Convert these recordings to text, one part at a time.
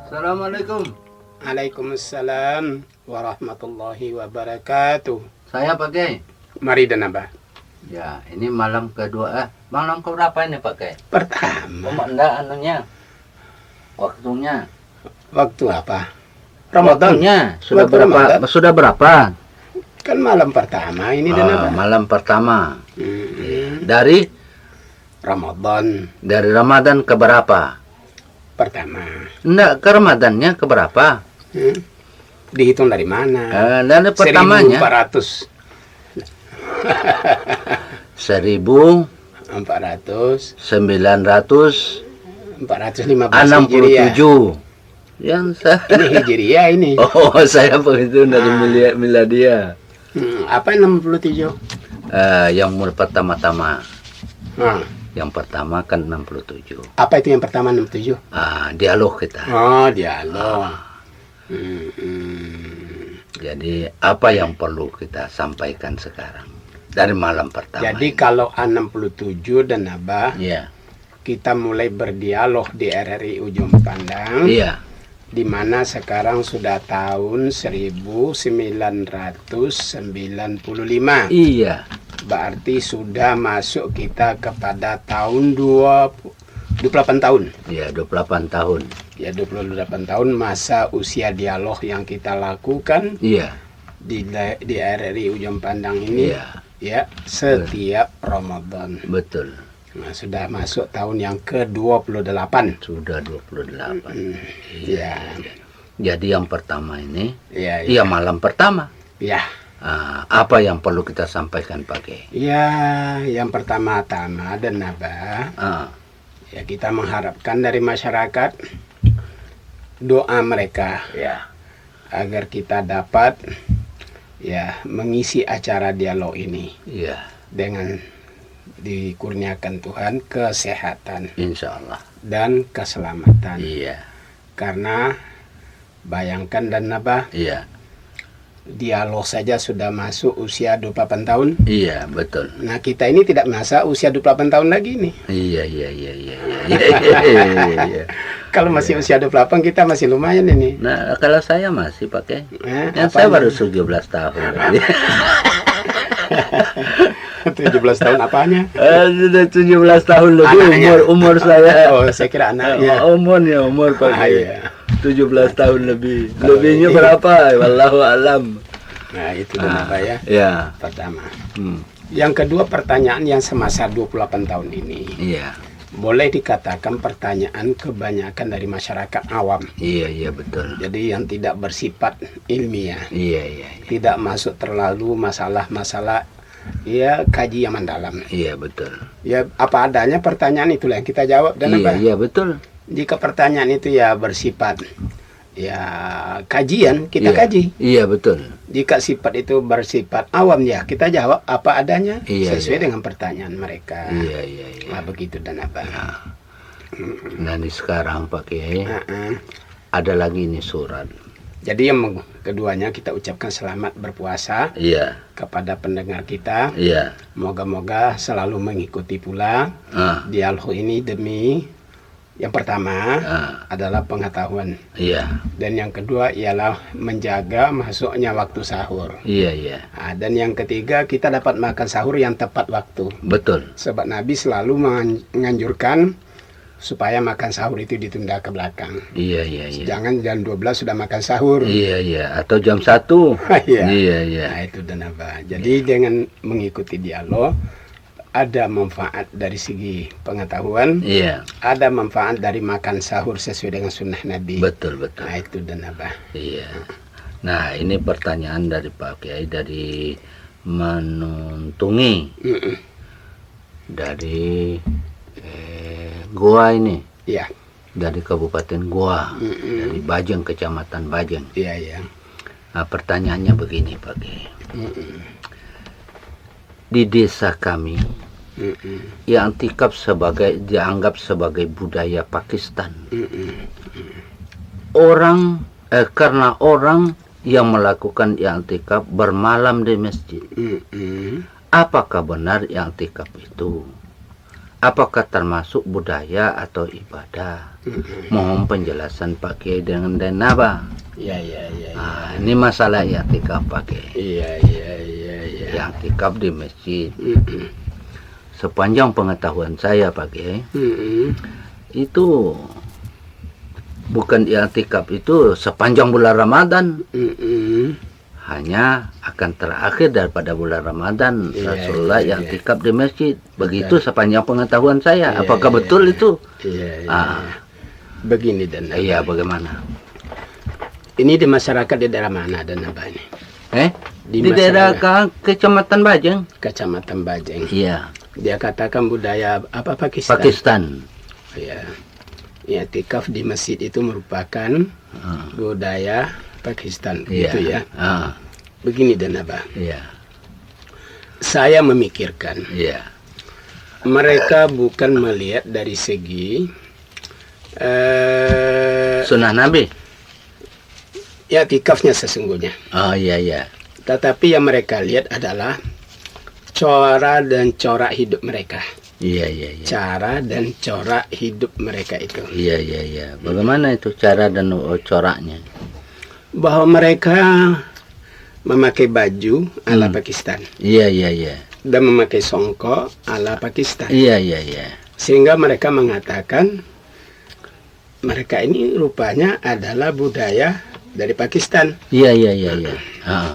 Assalamualaikum. Waalaikumsalam warahmatullahi wabarakatuh. Saya Pak Kiai. Mari dan Abah. Ya, ini malam kedua. Malam keberapa ini Pak Kiai? Pertama. Enggak anunya. Waktunya. Waktu apa? Ramadan. Waktunya sudah Waktu berapa? Ramadan. Sudah berapa? Kan malam pertama ini dan Abah. Malam pertama. Dari Ramadan ke berapa? Pertama. Enggak, ke Ramadannya ke berapa? Dihitung dari mana? Dari pertamanya 1400. 1967. 415 Hijriah. Yang saya Ini Hijriah ini. Oh, saya begitu dari miladia. Apa 67? Yang pertama-tama. Yang pertama kan 67. Apa itu yang pertama 67? Dialog kita. Oh, dialog. Jadi apa yang perlu kita sampaikan sekarang dari malam pertama? Jadi kalau A67 dan Abah, ya, kita mulai berdialog di RRI Ujung Pandang. iya, Di mana sekarang sudah tahun 1995. iya, Berarti sudah masuk kita kepada tahun 28 tahun. ya 28 tahun. Ya 28 tahun masa usia dialog yang kita lakukan Iya, di RRI Ujung Pandang ini. iya, Ya, setiap Ramadan. betul. Nah, sudah masuk tahun yang ke-28. Sudah 28. Ya. Jadi yang pertama ini, Ya, iya malam pertama. Ya. Apa yang perlu kita sampaikan Pak Kiai? Ya, yang pertama-tama dan Abah, ya kita mengharapkan dari masyarakat doa mereka Ya, agar kita dapat ya mengisi acara dialog ini iya, dengan dikurniakan Tuhan kesehatan insya Allah. dan keselamatan. Iya, Karena bayangkan dan Abah, iya, dialog saja sudah masuk usia 28 tahun. iya, betul. Nah, kita ini tidak masa usia 28 tahun lagi nih. Iya, iya, iya, iya, iya. Kalau masih usia 28 kita masih lumayan ini. Nah, kalau saya masih pakai. Yang Apa saya ini? baru 17 tahun. 17 tahun apanya? Sudah 17 tahun lebih Anaknya. umur saya. Oh, saya kira anaknya. Umur pakai. Iya. 17 tahun lebih. Kalau Lebihnya ini- berapa? Wallahu alam. Nah, itu Pak ya. Ya. Pertama. Yang kedua, pertanyaan yang semasa 28 tahun ini. Iya. Boleh dikatakan pertanyaan kebanyakan dari masyarakat awam. Iya, iya, betul. Jadi yang tidak bersifat ilmiah. Iya, iya, iya. Tidak masuk terlalu masalah-masalah ya kaji yang mendalam. Iya, betul. Ya apa adanya pertanyaan itulah yang kita jawab dan Iya, apa? iya, betul. Jika pertanyaan itu ya bersifat ya kajian, kita Iya. kaji. Iya, betul. Jika sifat itu bersifat awam ya kita jawab apa adanya Iya, sesuai iya. dengan pertanyaan mereka. Iya, iya, iya. Nah, begitu dan apa? Nah, ini sekarang Pak Kiai, Heeh. ada lagi nih surat. Jadi yang keduanya kita ucapkan selamat berpuasa Iya, kepada pendengar kita. iya. Moga-moga selalu mengikuti pula dialog ini demi yang pertama adalah pengetahuan Iya, dan yang kedua ialah menjaga masuknya waktu sahur. iya, iya. Nah, dan yang ketiga kita dapat makan sahur yang tepat waktu. Betul. Sebab Nabi selalu menganjurkan supaya makan sahur itu ditunda ke belakang. Iya, iya, iya. Jangan jam 12 sudah makan sahur. Iya, iya. Atau jam 1. Iya. Iya, iya. Nah, itu dan apa. Jadi dengan mengikuti dialog ada manfaat dari segi pengetahuan, Iya, ada manfaat dari makan sahur sesuai dengan sunnah Nabi. betul betul. Nah itu dan apa? Iya. Nah, ini pertanyaan dari Pak Kiai dari Menuntungi, Mm-mm. dari Goa ini, Iya, dari Kabupaten Goa, Mm-mm. dari Bajeng, Kecamatan Bajeng. iya, iya. Nah, pertanyaannya begini Pak Kiai. Mm-mm. Di desa kami, Mm-mm. i'tikaf dianggap sebagai budaya Pakistan. Mm-mm. Karena orang yang melakukan i'tikaf bermalam di masjid. Mm-mm. Apakah benar i'tikaf itu? Apakah termasuk budaya atau ibadah? Mohon penjelasan Pak Kiai dengan Denaba. Iya, iya, iya. Nah, ini masalah i'tikaf Pak Kiai. Iya, iya, iya, iya. I'tikaf di masjid. Mm-mm. Sepanjang pengetahuan saya Pak Kiai, Mm-mm. itu bukan i'tikaf itu sepanjang bulan Ramadan. Mm-mm. Hanya akan terakhir daripada bulan Ramadan. Iya, Rasulullah iya, yang iya. i'tikaf di masjid. Begitu sepanjang pengetahuan saya. Iya, Apakah iya, betul iya. itu? Iya, iya. Ah. Begini dan apa? Iya, bagaimana? Ini di masyarakat di daerah mana dan apa ini? Di daerah Kecamatan Bajeng. Kecamatan Bajeng. Iya, Dia katakan budaya apa Pakistan? Pakistan. Ya. I'tikaf di masjid itu merupakan budaya Pakistan, Iya. gitu ya. Ah, Begini dan apa? iya, Saya memikirkan iya. mereka bukan melihat dari segi Sunnah Nabi. i'tikafnya sesungguhnya. Oh, iya, iya. Tetapi yang mereka lihat adalah cara dan corak hidup mereka. Iya, iya, iya. Cara dan corak hidup mereka itu. Iya, iya, iya. Bagaimana itu cara dan coraknya? Bahwa mereka memakai baju ala Pakistan Iya, iya, iya. dan memakai songkok ala Pakistan. Iya, iya, iya. Sehingga mereka mengatakan mereka ini rupanya adalah budaya dari Pakistan. Iya, iya, iya, iya. Ah,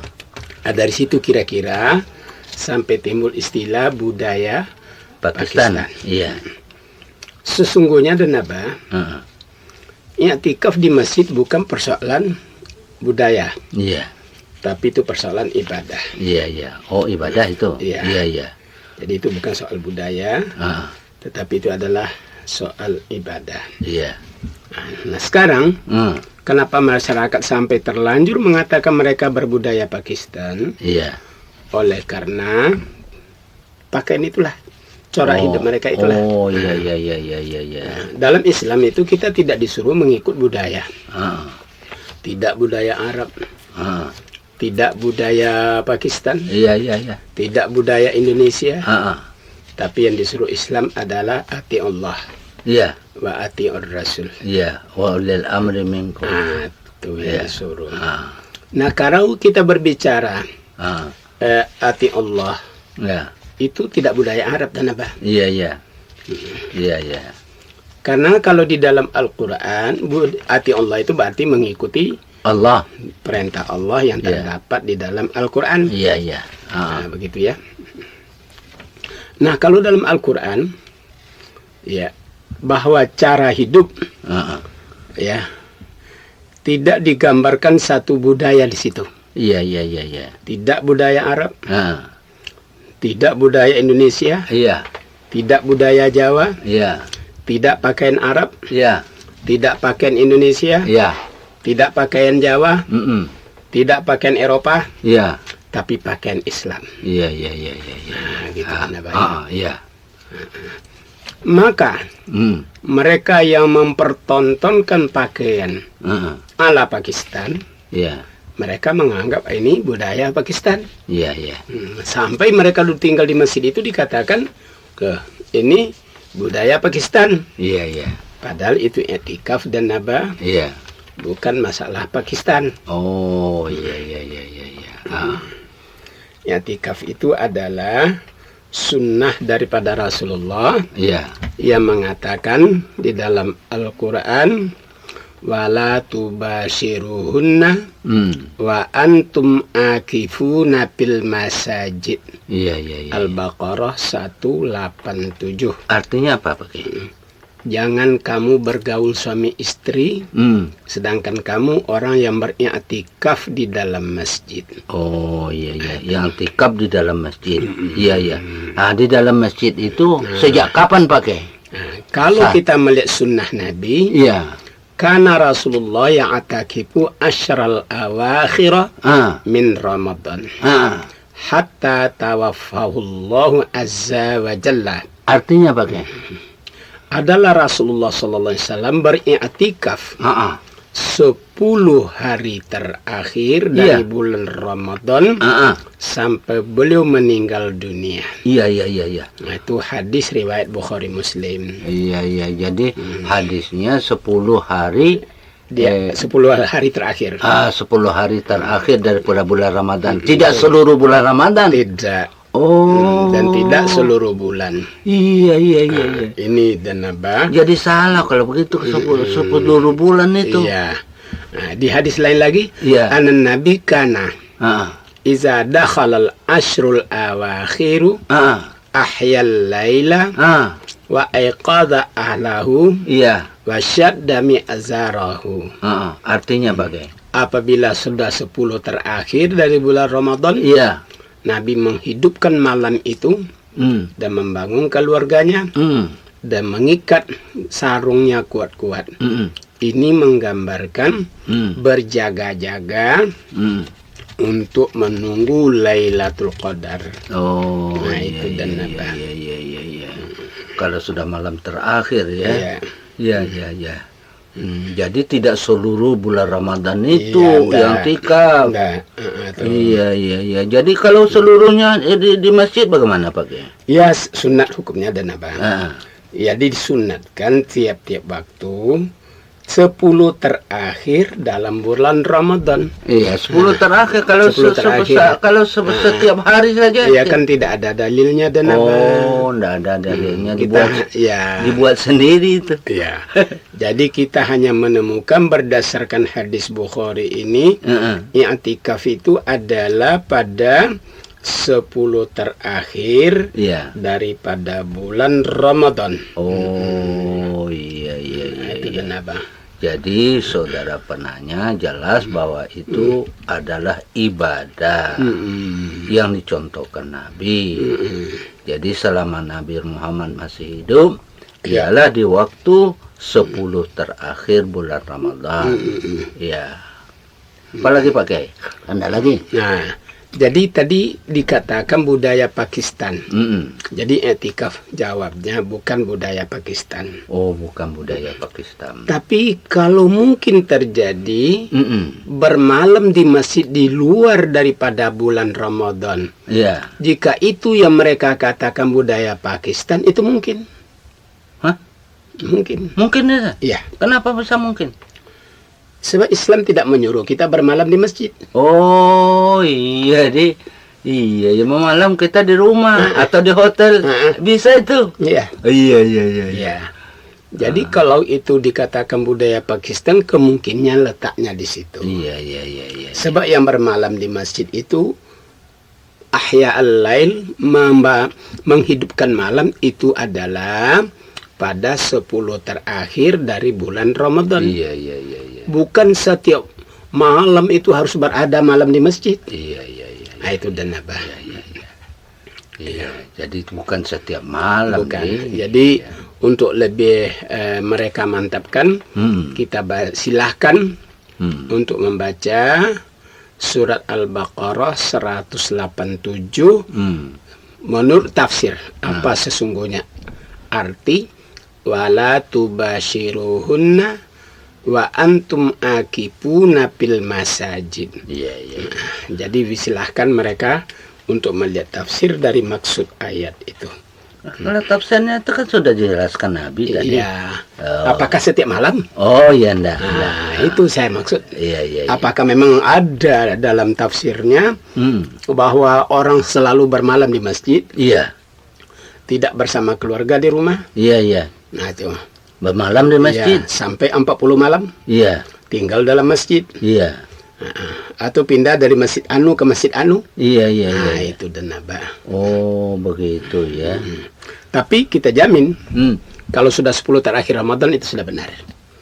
Nah, dari situ kira-kira sampai timbul istilah budaya Pakistan. Pakistan. Iya. Sesungguhnya dan apa? Ah, I'tikaf di masjid bukan persoalan budaya, iya. tapi itu persoalan ibadah. Iya, iya. Oh, ibadah itu. Iya. Iya, iya. Jadi itu bukan soal budaya, Ah, tetapi itu adalah soal ibadah. iya. Nah sekarang, Hmm, kenapa masyarakat sampai terlanjur mengatakan mereka berbudaya Pakistan? iya. Oleh karena pakaian itulah, corak hidup mereka itulah. Oh, iya, iya, iya, iya, iya, iya. Nah, dalam Islam itu kita tidak disuruh mengikut budaya. Ah, Tidak budaya Arab, ah. tidak budaya Pakistan, Iya, iya, iya. tidak budaya Indonesia. Ah, ah. Tapi yang disuruh Islam adalah ati Allah Iya, wa ati Rasul. iya. Wa ulil amri minkum. Nah, itu Iya. yang disuruh. Ah, Nah, kalau kita berbicara ah. ati Allah, Ya. itu tidak budaya Arab dan apa? Iya, iya. Iya, iya. Karena kalau di dalam Al-Quran, ati Allah itu berarti mengikuti Allah. perintah Allah yang Iya. terdapat di dalam Al-Quran. Iya, iya. Ah, Nah, begitu ya. Nah, kalau dalam Al-Quran, ya, bahwa cara hidup, ah, ah. ya, tidak digambarkan satu budaya di situ. Iya, iya, iya, iya. Tidak budaya Arab, Ah, tidak budaya Indonesia, iya, tidak budaya Jawa, iya, tidak pakaian Arab, iya, tidak pakaian Indonesia, iya. tidak pakaian Jawa, Mm-mm. tidak pakaian Eropa, Iya, tapi pakaian Islam. iya, iya, iya, iya, iya. Nah, gitu Ah, kan, Abah. ah, iya. Maka Hmm. mereka yang mempertontonkan pakaian Ah, ala Pakistan, iya, mereka menganggap ini budaya Pakistan. iya, iya. Sampai mereka dulu tinggal di masjid itu dikatakan ini budaya Pakistan. Iya, iya. Padahal itu i'tikaf dan naba Iya. bukan masalah Pakistan. Oh, iya, iya, iya, iya, iya. Ah, I'tikaf itu adalah sunnah daripada Rasulullah iya. yang mengatakan di dalam Al-Quran, wala tubashiruhunna Hmm. wa antum akifuna fil masajid. Iya, iya, iya. Al-Baqarah 187. Artinya apa, Pak Kiai? Jangan kamu bergaul suami istri, Hmm. sedangkan kamu orang yang beriktikaf di dalam masjid. Oh, iya, iya. Yang tikap di dalam masjid. Iya, iya. Nah, di dalam masjid itu sejak kapan, Pak Kiai? Nah, kalau kita melihat sunnah Nabi, Iya. karena Rasulullah yang atakifu asyral awakhirah Ah, min Ramadan ah. hatta tawaffahullahu azza wa jalla. Artinya, Pak Kiai? Adalah Rasulullah sallallahu alaihi wasallam beriktikaf Ah, ah. 10 hari terakhir Iya. dari bulan Ramadan Ah, ah. sampai beliau meninggal dunia. Iya, iya, iya, iya. Nah, itu hadis riwayat Bukhari Muslim. Iya, iya. Jadi hadisnya 10 hari Dia 10 hari terakhir. 10 hari terakhir daripada bulan Ramadan. Tidak seluruh bulan Ramadan. Tidak. Oh. Dan tidak seluruh bulan. Iya, iya, iya, iya. Ini dan apa? Jadi salah kalau begitu 10 bulan itu. Iya. Nah, di hadis lain lagi, Iya. anan nabi kana Ah, iza dakhalal ashrul awakhiru ah, ahyal laila ah. wa aiqadha ahlahu Iya. wa syadda mi'zarahu. Ah, artinya bagai. Apabila sudah 10 terakhir dari bulan Ramadan, Iya. Nabi menghidupkan malam itu Hmm. dan membangun keluarganya Hmm. dan mengikat sarungnya kuat-kuat. Hmm. Ini menggambarkan Hmm. berjaga-jaga Hmm. untuk menunggu Lailatul Qadar. Oh, Nah, iya, itu dan iya, apa? iya, iya, iya, iya. Kalau sudah malam terakhir ya. Iya. Iya, iya, iya. Jadi tidak seluruh bulan Ramadan itu Iya, enggak. yang tikam. Enggak. Tuh. Iya, iya, iya. Jadi kalau seluruhnya di masjid bagaimana, Pak Kiai? Ya, sunat hukumnya dan apa? Ah. Ya, disunatkan tiap-tiap waktu 10 terakhir dalam bulan Ramadan. Iya, 10 terakhir kalau 10 terakhir. setiap hari saja. Ya kan tidak ada dalilnya dan apa? Oh, enggak ada dalilnya dibuat ya. dibuat sendiri itu. Ya. Jadi kita hanya menemukan berdasarkan hadis Bukhari ini, Heeh. i'tikaf itu adalah pada 10 terakhir Iya. daripada bulan Ramadan. Oh, iya, iya, iya. Nah, itu iya. dan apa? Jadi saudara penanya jelas bahwa itu adalah ibadah yang dicontohkan Nabi. Jadi selama Nabi Muhammad masih hidup, ialah di waktu 10 terakhir bulan Ramadan. Ya. Apalagi pakai? Anda lagi? Nah, jadi tadi dikatakan budaya Pakistan. Jadi etikaf jawabnya bukan budaya Pakistan. Oh, bukan budaya Pakistan. Tapi kalau mungkin terjadi Mm-mm. bermalam di masjid di luar daripada bulan Ramadan, Iya. jika itu yang mereka katakan budaya Pakistan, itu mungkin. Hah? Mungkin. Mungkin ya? Iya. Kenapa bisa mungkin? Sebab Islam tidak menyuruh kita bermalam di masjid. Oh iya iya ya malam kita di rumah atau di hotel bisa itu. Iya. Iya iya iya. Iya. Jadi kalau itu dikatakan budaya Pakistan, kemungkinannya letaknya di situ. Iya iya iya iya. Sebab yang bermalam di masjid itu ahya al-lail, menghidupkan malam itu adalah pada 10 terakhir dari bulan Ramadan. Iya iya iya iya. Bukan setiap malam itu harus berada malam di masjid. Iya iya iya. Nah, itu dan apa? Iya. Jadi bukan setiap malam. Bukan. nih. Jadi untuk lebih mereka mantapkan, kita silahkan untuk membaca surat Al-Baqarah 187 menurut tafsir apa sesungguhnya arti wala tubashiruhunna wa antum akifuna fil masajid. Iya iya. Jadi silahkan mereka untuk melihat tafsir dari maksud ayat itu. Kalau tafsirnya itu kan sudah dijelaskan Nabi tadi. Iya. Apakah setiap malam? Oh iya enggak. Nah, itu saya maksud. Iya iya. Iya. Apakah memang ada dalam tafsirnya bahwa orang selalu bermalam di masjid, Iya. tidak bersama keluarga di rumah? Iya iya. Nah, itu. Bermalam di masjid. Ya, sampai 40 malam Iya. tinggal dalam masjid. Iya. Atau pindah dari masjid anu ke masjid anu. Iya, iya, iya. Nah, iya. itu denaba. Oh, begitu ya. Tapi kita jamin Hmm. kalau sudah 10 terakhir Ramadan itu sudah benar.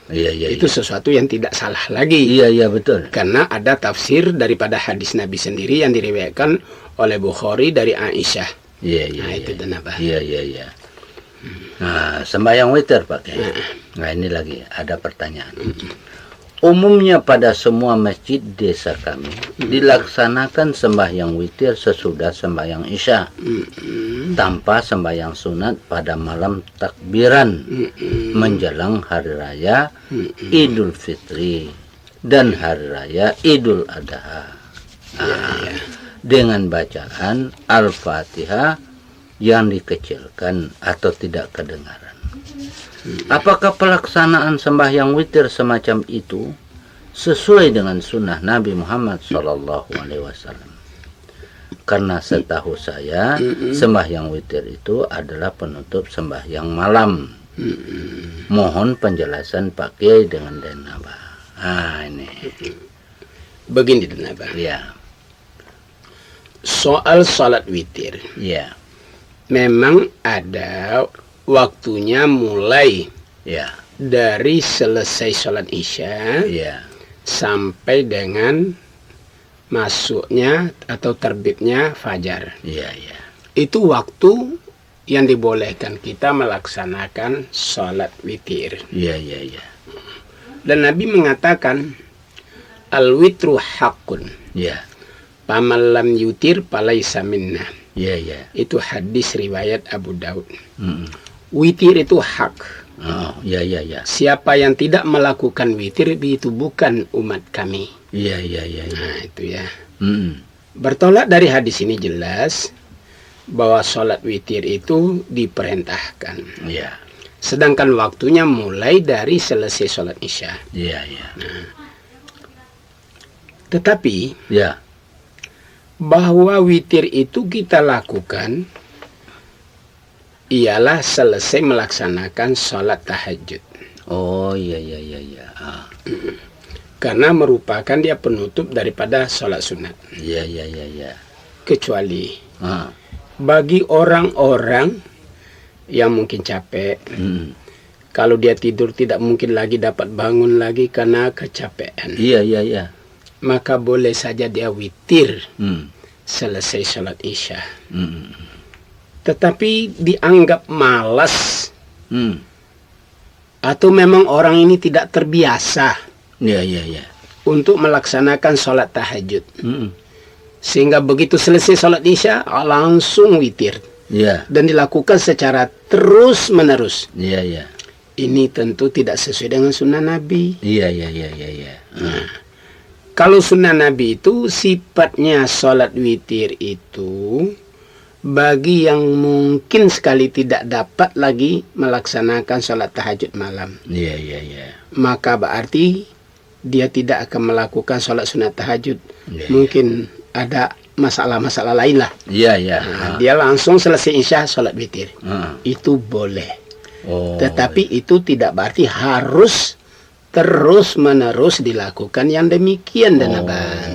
Iya, iya. Itu sesuatu yang tidak salah lagi. Iya, iya, betul. Karena ada tafsir daripada hadis Nabi sendiri yang diriwayatkan oleh Bukhari dari Aisyah. Iya, iya. Nah, iya. itu denaba. Iya, iya, iya. Nah, sembahyang witir pakai. Nah, ini lagi ada pertanyaan. Umumnya pada semua masjid desa kami dilaksanakan sembahyang witir sesudah sembahyang isya, tanpa sembahyang sunat pada malam takbiran menjelang hari raya Idul Fitri dan hari raya Idul Adha. Dengan bacaan Al-Fatihah yang dikecilkan atau tidak kedengaran. Apakah pelaksanaan sembahyang witir semacam itu sesuai dengan sunnah Nabi Muhammad SAW? Karena setahu saya sembahyang witir itu adalah penutup sembahyang malam. Mohon penjelasan Pak Kiai dengan denaba. Ah, ini. Begini denaba. Ya, Soal salat witir. ya, Memang ada waktunya mulai ya, dari selesai sholat isya ya, sampai dengan masuknya atau terbitnya fajar. ya, ya. Itu waktu yang dibolehkan kita melaksanakan sholat witir. Ya, ya, ya. Dan Nabi mengatakan, al-witru haqqun, Ya, paman lam yutir palaisa minna. ya, ya. Itu hadis riwayat Abu Daud. Mm-mm. Witir itu hak. Oh, ya, ya, ya. Siapa yang tidak melakukan witir itu bukan umat kami. Ya, ya, ya, ya. Nah, itu ya. Mm-mm. Bertolak dari hadis ini jelas bahwa sholat witir itu diperintahkan. Ya, Sedangkan waktunya mulai dari selesai sholat isya. ya, ya. Tetapi Ya, bahwa witir itu kita lakukan ialah selesai melaksanakan sholat tahajud. oh, ya, ya, ya, ya. Ah. Karena merupakan dia penutup daripada sholat sunat. Ya, ya, ya, ya. Kecuali Ah. bagi orang-orang yang mungkin capek, Mm. kalau dia tidur tidak mungkin lagi dapat bangun lagi karena kecapean, Iya, iya, iya. maka boleh saja dia witir Mm. selesai sholat isya. Mm. Tetapi dianggap malas Mm. atau memang orang ini tidak terbiasa Iya, iya, iya. untuk melaksanakan sholat tahajud. Mm. Sehingga begitu selesai sholat isya langsung witir. Iya, Dan dilakukan secara terus-menerus. iya, iya. Ini tentu tidak sesuai dengan sunnah Nabi. Iya, iya, iya, iya, iya. Kalau sunnah Nabi itu sifatnya sholat witir itu bagi yang mungkin sekali tidak dapat lagi melaksanakan sholat tahajud malam. Iya, iya, iya. Maka berarti dia tidak akan melakukan sholat sunat tahajud. Iya, Mungkin ada masalah-masalah lain lah. Iya, iya. Nah, dia langsung selesai isya sholat witir. Ah. Itu boleh. Oh. Tetapi itu tidak berarti harus terus-menerus dilakukan yang demikian dan Oh,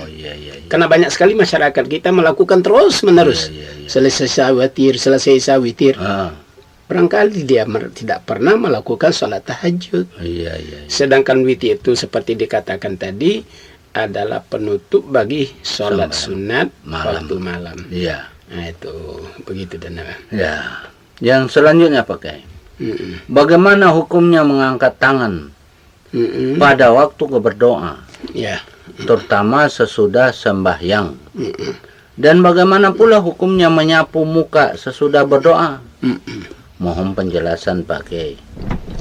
iya, iya, iya. Karena banyak sekali masyarakat kita melakukan terus-menerus. Iya, iya, iya. Selesai witir, selesai witir. Ah. Barangkali dia tidak pernah melakukan sholat tahajud. Iya, iya, iya. Sedangkan witir itu seperti dikatakan tadi adalah penutup bagi sholat sunat Malam. waktu malam. Iya. Nah itu begitu dan Ya. Yang selanjutnya pakai. Mm-mm. Bagaimana hukumnya mengangkat tangan Mm-mm. pada waktu berdoa, Ya. terutama sesudah sembahyang? Mm-mm. Dan bagaimana pula hukumnya menyapu muka sesudah berdoa? Mm-mm. Mohon penjelasan pakai.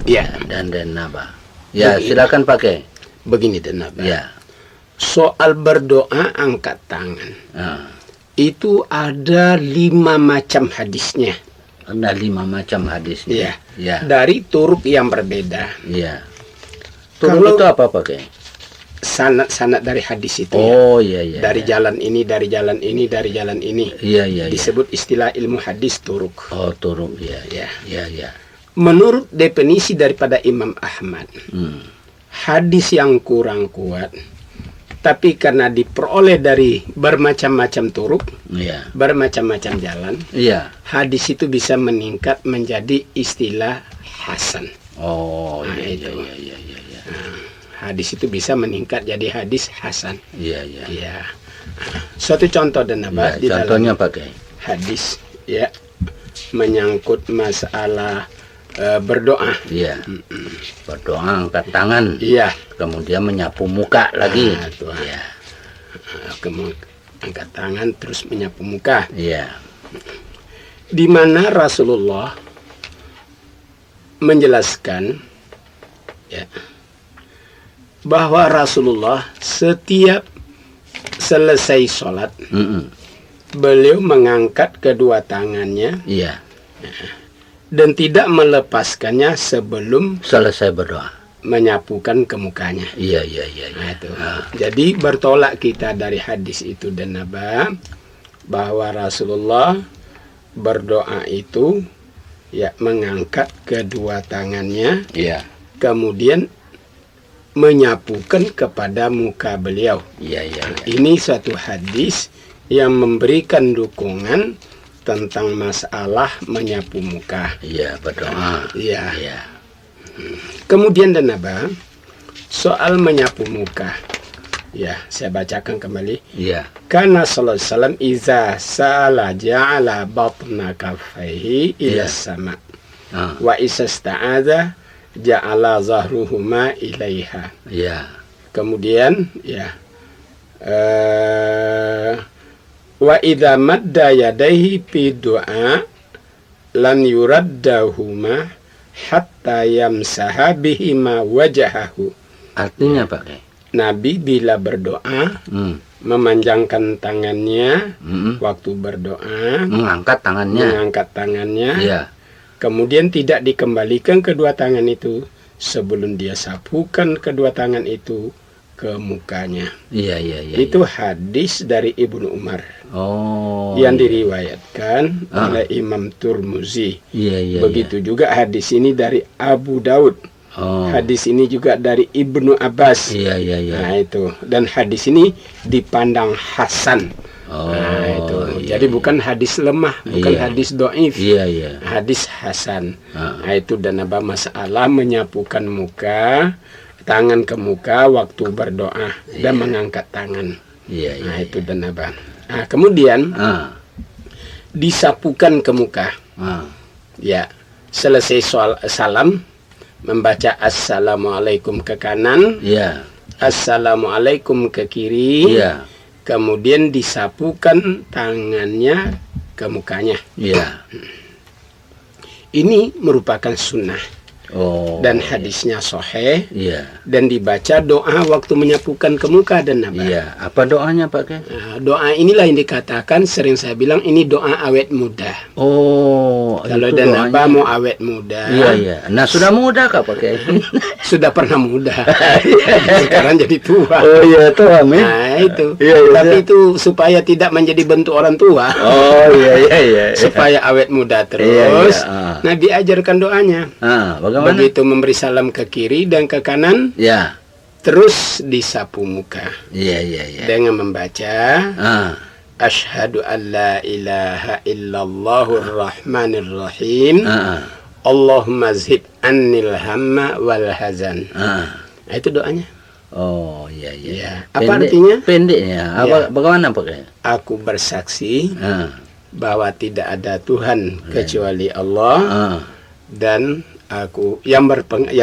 Ya. Dan Naba. Ya, silakan pakai. Begini dan Ya. Soal berdoa angkat tangan. Ah. Itu ada 5 macam hadisnya. Ada 5 macam hadisnya. Ya. Ya. Dari turuk yang berbeda. Ya. Turun Kalau- itu apa pakai? Sanad-sanad dari hadis itu. Oh, iya, iya. Dari jalan ini, dari jalan ini, dari jalan ini. Iya, iya, iya. Disebut istilah ilmu hadis turuk. Oh, turun. Iya, Ya. iya, iya. menurut definisi daripada Imam Ahmad, hadis yang kurang kuat, tapi karena diperoleh dari bermacam-macam turuk, Iya. bermacam-macam jalan, Iya. hadis itu bisa meningkat menjadi istilah hasan. Oh, Nah, iya, itu. iya, iya, iya, iya. Hadis itu bisa meningkat jadi hadis hasan. Iya, iya. Ya. Suatu contoh dan apa Iya, di dalam contohnya pakai. hadis ya menyangkut masalah berdoa. Iya. Berdoa angkat tangan, Iya. kemudian menyapu muka lagi. Itu. Iya. Angkat tangan terus menyapu muka. Iya. Di mana Rasulullah menjelaskan ya bahwa Rasulullah setiap selesai sholat beliau mengangkat kedua tangannya Iya. dan tidak melepaskannya sebelum Selesai berdoa. menyapukan ke mukanya. Iya, iya, iya, iya. Nah, itu. Jadi bertolak kita dari hadis itu dan apa bahwa Rasulullah berdoa itu ya mengangkat kedua tangannya Iya. kemudian menyapukan kepada muka beliau. Iya, iya, iya. Ini suatu hadis yang memberikan dukungan tentang masalah menyapu muka. Iya, berdoa. Iya. Iya. Kemudian dan apa? Soal menyapu muka. Ya, saya bacakan kembali. Iya. Karena sallallahu alaihi wasallam iza sa'ala ja'ala batna kaffaihi ila Iya. sama. Ah, Wa isa sta'adha ja'ala zahruhuma ilaiha. iya. Kemudian ya wa idza madda yadayhi fi du'a lam yuraddahuma hatta yamsaha bihima wajahahu. Artinya pakai. Nabi bila berdoa memanjangkan tangannya waktu berdoa, Mengangkat tangannya. mengangkat tangannya, Iya. kemudian tidak dikembalikan kedua tangan itu sebelum dia sapukan kedua tangan itu ke mukanya. Iya, iya, iya. Itu hadis dari Ibnu Umar Oh. yang iya. diriwayatkan oleh Imam Turmuzi. Iya, iya. Begitu juga hadis ini dari Abu Daud. Iya. Oh. Hadis ini juga dari Ibnu Abbas. Iya, iya, iya. Nah itu, dan hadis ini dipandang hasan. Oh. Nah itu, iya, jadi iya. bukan hadis lemah, bukan Iya. hadis doif, Iya, iya. hadis hasan. Ah. Nah itu dan apa masalah menyapukan muka, tangan ke muka waktu berdoa dan mengangkat tangan. Iya, iya. Nah itu dan apa. Nah kemudian Ah. disapukan ke muka. Ah. Ya, selesai salam membaca assalamualaikum ke kanan, Iya. assalamualaikum ke kiri, Iya. kemudian disapukan tangannya ke mukanya. Iya. Ini merupakan sunnah Oh. dan hadisnya sahih Iya. dan dibaca doa waktu menyapukan ke muka dan apa. Iya. Apa doanya pakai? Nah, doa inilah yang dikatakan sering saya bilang ini doa awet muda. Oh. Kalau itu dan doanya. apa mau awet muda, Iya, iya. Nah, sudah muda kah pakai? sudah pernah muda, sekarang jadi tua. Oh iya, tuh amin. Nah itu, Iya, iya, tapi iya. itu supaya tidak menjadi bentuk orang tua, Oh iya, iya, iya. supaya awet muda terus. Iya, iya, ah. Nabi ajarkan doanya. Ah, bagaimana? Begitu memberi salam ke kiri dan ke kanan, Ya. terus disapu muka Iya, iya, iya. dengan membaca Ah. Asyhadu an la ilaha illallahur rahmanir rahim. Ah. Allahumma zhib annil hamma wal hazan. Ah. Nah, itu doanya. Oh iya, iya. Ya. Apa artinya? Pendeknya. Apa? Ya. Bagaimana pakai? Aku bersaksi Ah. bahwa tidak ada Tuhan kecuali Allah Ah. dan aku yang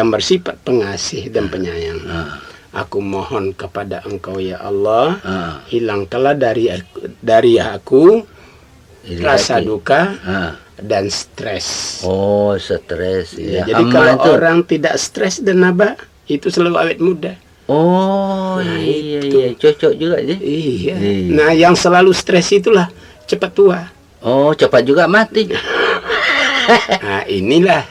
bersifat pengasih dan penyayang. Ah. Aku mohon kepada Engkau ya Allah, Ah. hilangkanlah dari aku Ini rasa lagi. duka Ah. dan stres. Oh, stres ya. Jadi Hama kalau itu. orang tidak stres dan apa, itu selalu awet muda. Oh, Nah, iya, itu. iya, cocok juga sih. Iya. Iya. Nah, yang selalu stres itulah cepat tua. Oh, cepat juga mati. Nah, inilah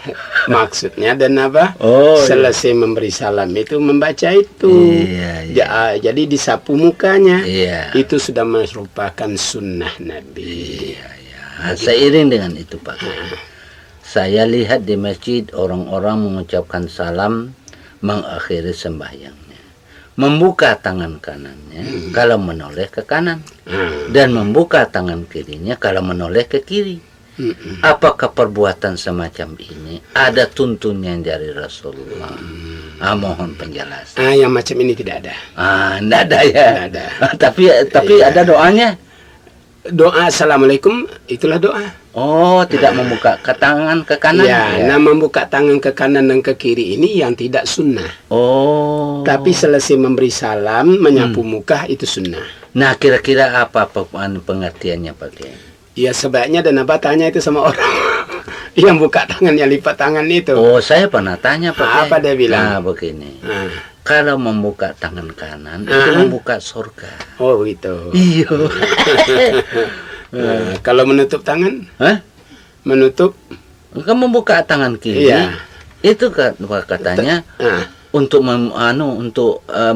maksudnya dan apa? Oh, Selesai memberi salam itu membaca itu. Iya, iya. Jadi disapu mukanya. Iya. Itu sudah merupakan sunnah Nabi. Iya, iya. Seiring dengan itu Pak. saya lihat di masjid orang-orang mengucapkan salam mengakhiri sembahyangnya, membuka tangan kanannya kalau menoleh ke kanan, dan membuka tangan kirinya kalau menoleh ke kiri. Apakah perbuatan semacam ini ada tuntunan dari Rasulullah? Mohon penjelasan. Yang macam ini tidak ada. Tidak ada ya. Tidak ada. Tapi Iya. ada doanya. Doa Assalamualaikum itulah doa. Oh, tidak membuka ke tangan ke kanan. Ya, nah membuka tangan ke kanan dan ke kiri ini yang tidak sunnah. Oh. Tapi selesai memberi salam, menyapu muka itu sunnah. Nah, kira-kira apa pengertiannya Pak Kiai? Ya sebaiknya dan apa tanya itu sama orang yang buka tangannya lipat tangan itu. Oh, saya pernah tanya Pak Kiai. Apa dia bilang? Nah, begini. Kalau membuka tangan kanan itu membuka surga. Oh begitu. Iya. Kalau menutup tangan? Hah? Menutup? Kamu membuka tangan kiri. Iya. Itu katanya untuk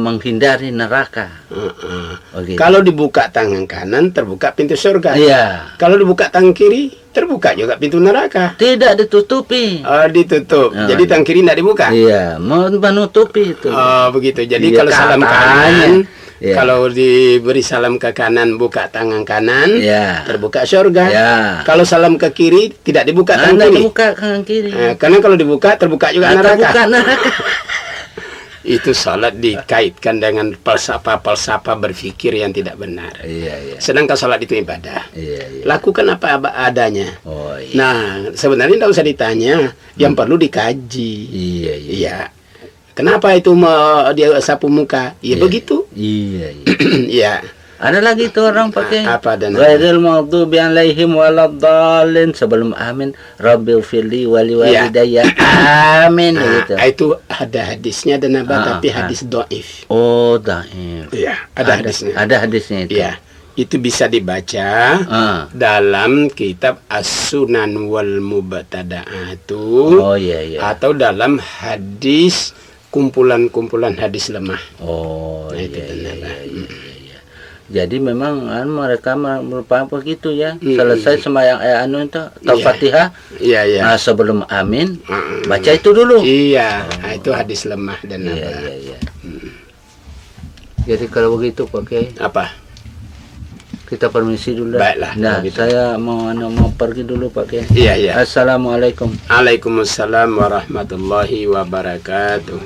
menghindari neraka. Begitu. Kalau dibuka tangan kanan terbuka pintu surga. Iya. Kalau dibuka tangan kiri terbuka juga pintu neraka. Tidak ditutupi. Oh ditutup. Jadi tangan kiri tidak dibuka. Iya, menutupi itu. Oh begitu. Jadi Iya, kalau salam katanya. kanan, Iya. kalau diberi salam ke kanan buka tangan kanan, Iya. terbuka surga. Iya. Kalau salam ke kiri tidak dibuka tangan Anda kiri. dibuka tangan kiri. Karena kalau dibuka terbuka juga neraka. Terbuka neraka. Itu salat dikaitkan dengan falsafah berpikir yang tidak benar. Iya, iya. Sedangkan salat itu ibadah. Iya, iya. Lakukan apa adanya. Oh, iya. Nah, sebenarnya tidak usah ditanya, yang perlu dikaji. Iya, iya. Iya. Kenapa itu dia sapu muka? Ya Iya. begitu. Iya, iya. Iya. Ada lagi tuh orang pakai Apa dan ghairil maghdubi alaihim waladdallin sebelum amin rabbil firli wali Iya. walidayya amin gitu. Itu ada hadisnya dan apa tapi hadis dhaif. Oh, dhaif. Iya, ada hadisnya. Ada hadisnya itu. Iya. Itu bisa dibaca dalam kitab As-Sunan wal Mubtada'atu. Oh, iya, iya. Atau dalam hadis kumpulan-kumpulan hadis lemah. Oh, Nah, itu iya, benar, iya, Pak. iya, iya, iya. Jadi memang mereka merupakan begitu ya. Selesai sembahyang itu atau Iya. Fatihah. Iya, iya. Nah, sebelum amin baca itu dulu. Iya, itu hadis lemah dan Iya, apa? iya, iya. Jadi kalau begitu Pak Kiai, Apa? kita permisi dulu. Baiklah, Nah, kalau gitu. saya mau pergi dulu Pak Kiai. Iya, iya. Assalamualaikum. Waalaikumsalam warahmatullahi wabarakatuh.